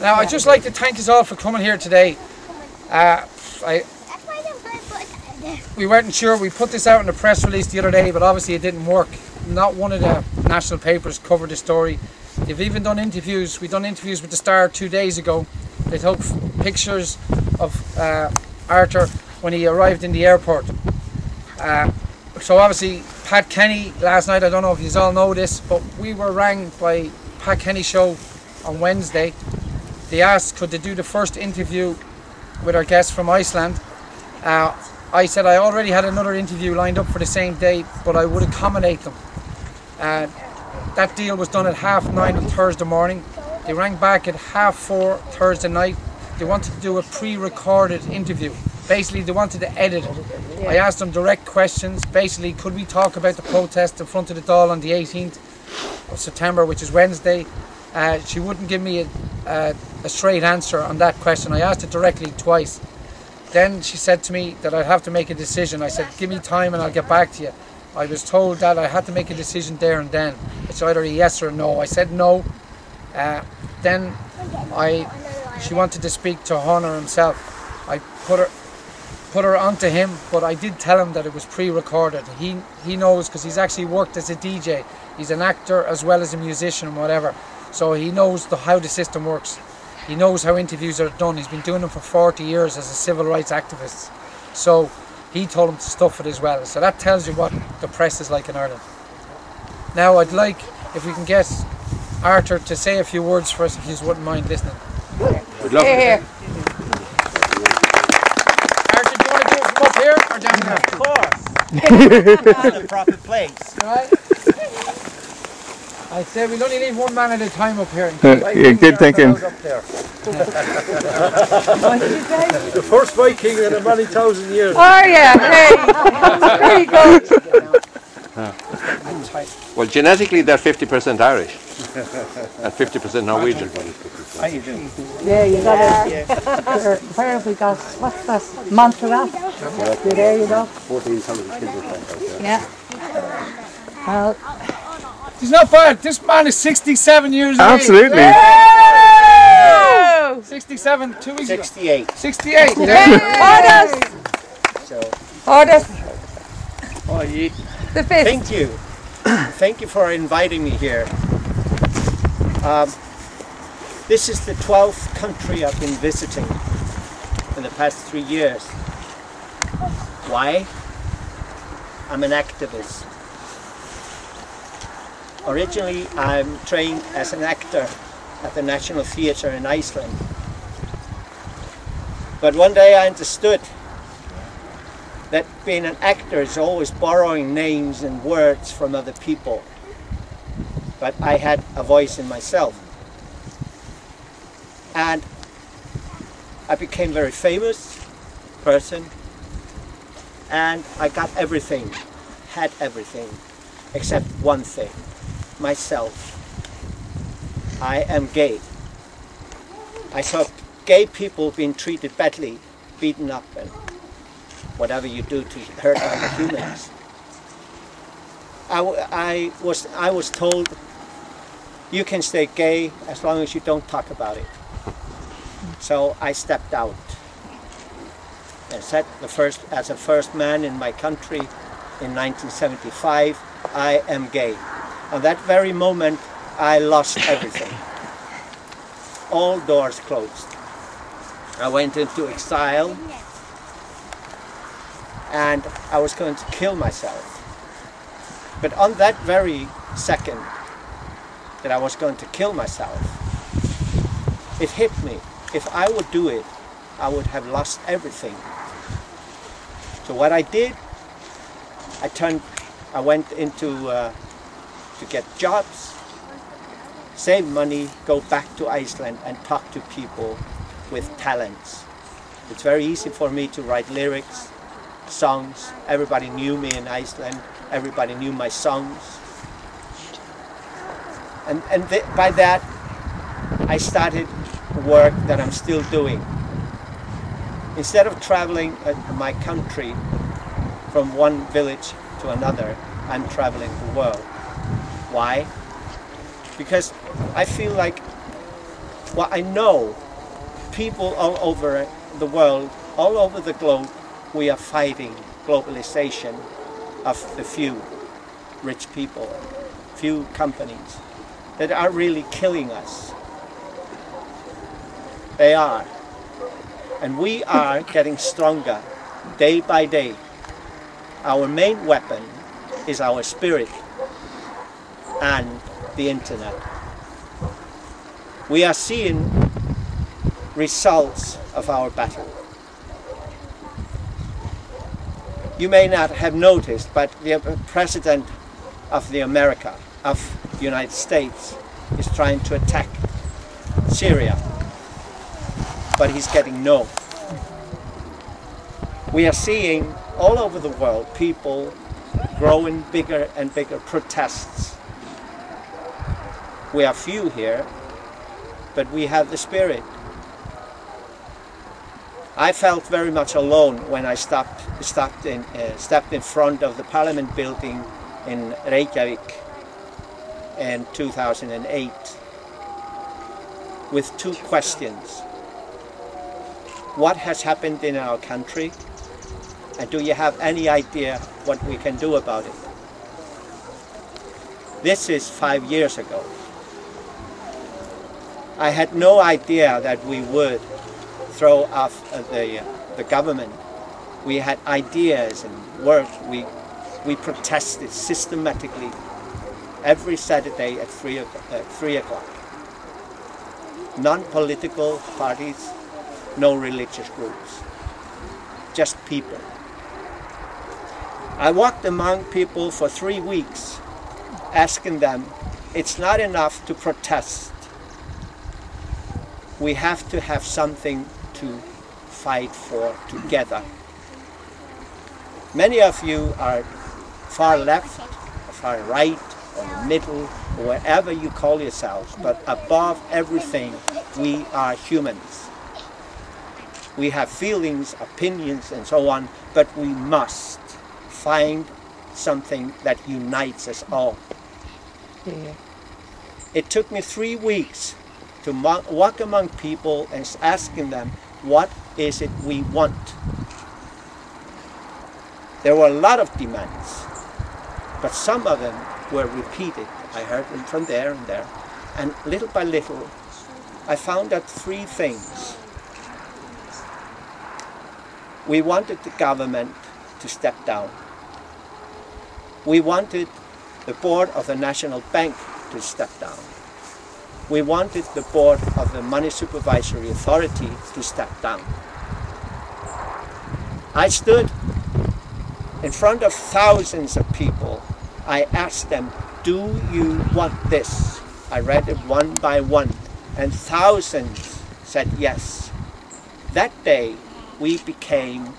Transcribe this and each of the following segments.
Now, I'd just like to thank us all for coming here today. We weren't sure. We put this out in a press release the other day, but obviously it didn't work. Not one of the national papers covered the story. They've even done interviews. We've done interviews with the Star 2 days ago. They took pictures of Arthur when he arrived in the airport. So obviously Pat Kenny last night, I don't know if you all know this, but we were rang by Pat Kenny's show on Wednesday. They asked could they do the first interview with our guest from Iceland. I said I already had another interview lined up for the same day, but I would accommodate them. That deal was done at 9:30 on Thursday morning. They rang back at 4:30 Thursday night. They wanted to do a pre-recorded interview. Basically, they wanted to edit it. I asked them direct questions. Basically, could we talk about the protest in front of the Dáil on the 18th of September, which is Wednesday? She wouldn't give me a straight answer on that question. I asked it directly twice. Then she said to me that I'd have to make a decision. I said, give me time and I'll get back to you. I was told that I had to make a decision there and then. It's either a yes or a no. I said no. Then she wanted to speak to Hörður himself. I put her onto him, but I did tell him that it was pre-recorded. He knows because he's actually worked as a DJ. He's an actor as well as a musician and whatever. So he knows how the system works. He knows how interviews are done. He's been doing them for 40 years as a civil rights activist. So he told him to stuff it as well. So that tells you what the press is like in Ireland. Now I'd like, if we can get Arthur to say a few words for us, if you wouldn't mind listening. We'd love to. Arthur, do you want to do it from up here or down there? Of course. In the proper place. Right. I'd say we'll only leave one man at a time up here. Yeah, good thinking. The first Viking in a many thousand years. Oh yeah, hey, very good. Well, genetically they're 50% Irish and 50% Norwegian. How you doing? Yeah, you got it. Where have we got? What's that? Montserrat. There you go. 14,000 kids. Yeah. Well, He's not bad. This man is 67 years old. Absolutely. Yeah! 67, 2 weeks ago. 68. 68. Hörður. So, Hörður. oh, you, The fifth. thank you. Thank you for inviting me here. This is the 12th country I've been visiting in the past 3 years. Why? I'm an activist. Originally, I'm trained as an actor at the National Theatre in Iceland. But one day I understood that being an actor is always borrowing names and words from other people. But I had a voice in myself. And I became a very famous person, and I got everything, had everything, except one thing. Myself. I am gay. I saw gay people being treated badly, beaten up, and whatever you do to hurt other humans. I was told you can stay gay as long as you don't talk about it. So I stepped out and said as a first man in my country in 1975, I am gay. At that very moment, I lost everything. All doors closed. I went into exile, and I was going to kill myself. But on that very second that I was going to kill myself, it hit me. If I would do it, I would have lost everything. So what I did, I went into to get jobs, save money, go back to Iceland and talk to people with talents. It's very easy for me to write lyrics, songs. Everybody knew me in Iceland. Everybody knew my songs. And by that, I started work that I'm still doing. Instead of traveling my country from one village to another, I'm traveling the world. Why? Because I feel like Well, I know people all over the world, all over the globe, we are fighting globalization of the few rich people, few companies that are really killing us. They are. And we are getting stronger day by day. Our main weapon is our spirit and the internet. We are seeing results of our battle. You may not have noticed, but the President of the United States is trying to attack Syria, but he's getting no. We are seeing all over the world people growing bigger and bigger protests. We are few here, but we have the spirit. I felt very much alone when I stepped in front of the Parliament building in Reykjavik in 2008 with two questions. What has happened in our country? And do you have any idea what we can do about it? This is 5 years ago. I had no idea that we would throw off the government. We had ideas and work. We protested systematically every Saturday at 3 o'clock. Non-political parties, no religious groups, just people. I walked among people for 3 weeks, asking them, it's not enough to protest. We have to have something to fight for together. Many of you are far left, or far right, or the middle, or wherever you call yourselves, but above everything, we are humans. We have feelings, opinions, and so on, but we must find something that unites us all. Yeah. It took me 3 weeks to walk among people and asking them, what is it we want? There were a lot of demands, but some of them were repeated. I heard them from there and there. And little by little, I found out 3 things. We wanted the government to step down. We wanted the board of the National Bank to step down. We wanted the board of the Money Supervisory Authority to step down. I stood in front of thousands of people. I asked them, do you want this? I read it one by one, and thousands said yes. That day, we became,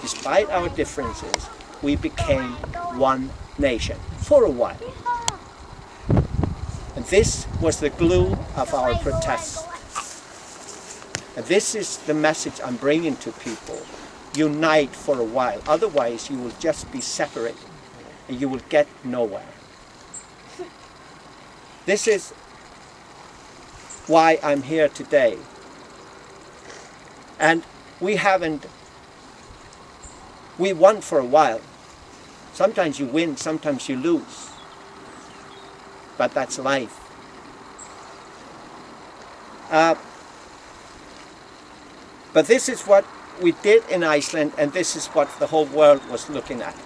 despite our differences, we became one nation for a while. And this was the glue of our protests. And this is the message I'm bringing to people. Unite for a while, otherwise you will just be separated and you will get nowhere. This is why I'm here today. And we won for a while. Sometimes you win, sometimes you lose. But that's life. But this is what we did in Iceland, and this is what the whole world was looking at.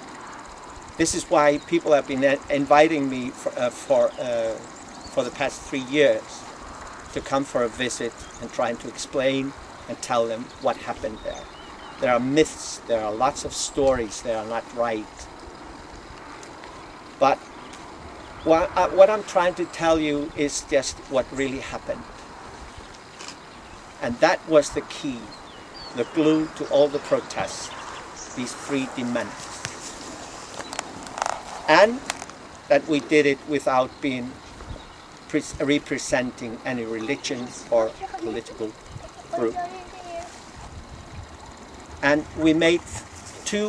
This is why people have been inviting me for the past 3 years to come for a visit and trying to explain and tell them what happened there. There are myths, there are lots of stories that are not right. But what I'm trying to tell you is just what really happened. And that was the key, the glue to all the protests, these 3 demands. And that we did it without being representing any religion or political group. And we made 2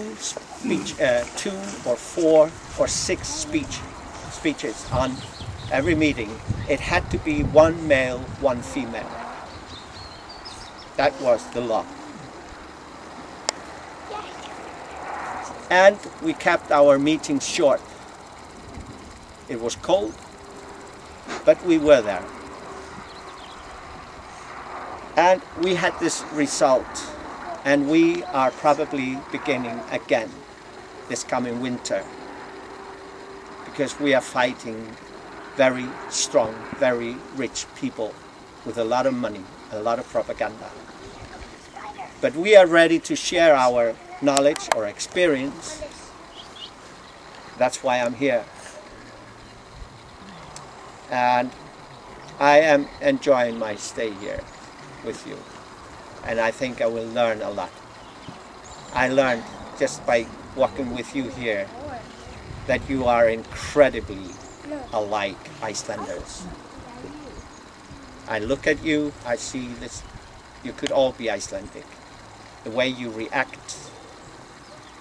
or 4 or 6 speeches on every meeting. It had to be 1 male, 1 female. That was the law. And we kept our meetings short. It was cold, but we were there. And we had this result, and we are probably beginning again this coming winter, because we are fighting very strong, very rich people with a lot of money, a lot of propaganda. But we are ready to share our knowledge or experience. That's why I'm here. And I am enjoying my stay here with you. And I think I will learn a lot. I learned just by walking with you here that you are incredibly alike Icelanders. I look at you, I see this, you could all be Icelandic. The way you react,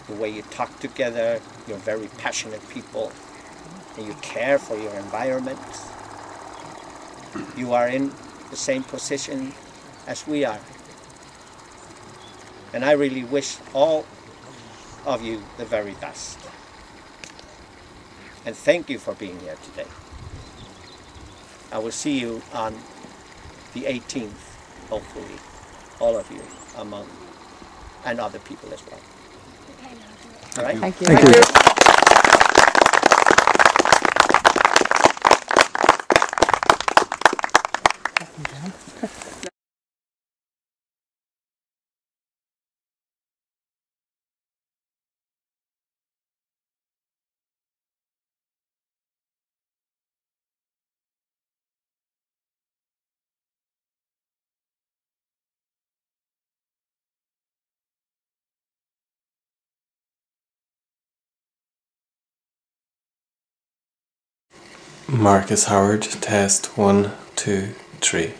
the way you talk together, you're very passionate people, and you care for your environment. You are in the same position as we are. And I really wish all of you the very best. And thank you for being here today. I will see you on the 18th, hopefully, all of you among, and other people as well. All right? Thank you. Thank you. Marcus Howard, test 1, 2, 3.